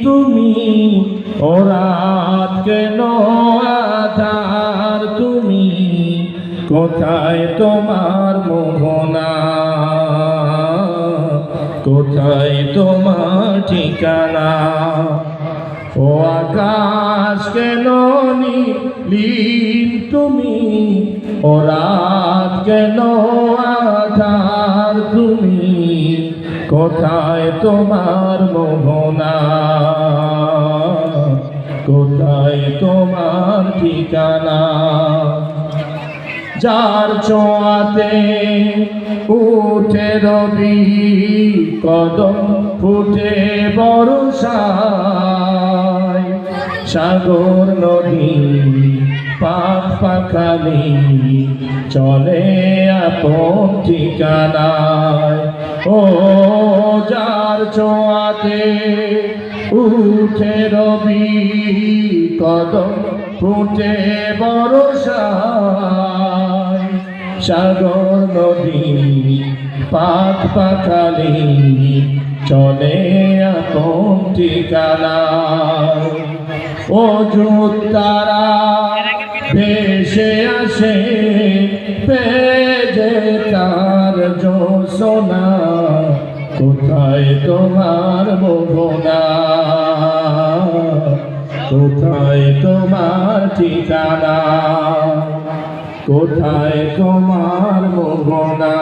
তুমি ও রাত কেন আধার, তুমি কোথায় তোমার মোহনা, কোথায় তোমার ঠিকানা। ও আকাশ কেন নীল, তুমি ও রাত কেন আধার, তুমি কোথায় তোমার মোহনা, কোথায় তোমার ঠিকানা। যার ছোঁয়াতে উঠে রবি, কদম ফুটে বর্ষায়, সাগর নদী পাখ পাখালি চলে আপন ঠিকানায়। ও যার ছোঁয়াতে উঠে রবি, কদম ফুটে বর্ষায়, সাগর নদী পাখ পাখালি চলে আপন ঠিকানায়। ও তারা ভেসে আসে পেজে তার জোছনা, কোথায় তোমার মোহনা, কোথায় তোমার ঠিকানা, কোথায় তোমার মোহনা,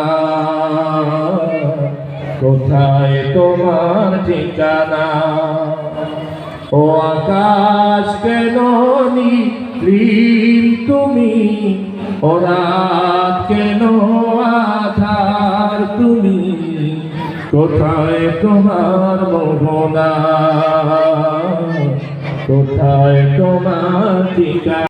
কোথায় তোমার ঠিকানা। ও আকাশ কেন নীল, তুমি ও রাত কেন আধার, তুমি কোথায় তোমার মোহনা, কোথায় তোমার ঠিকানা।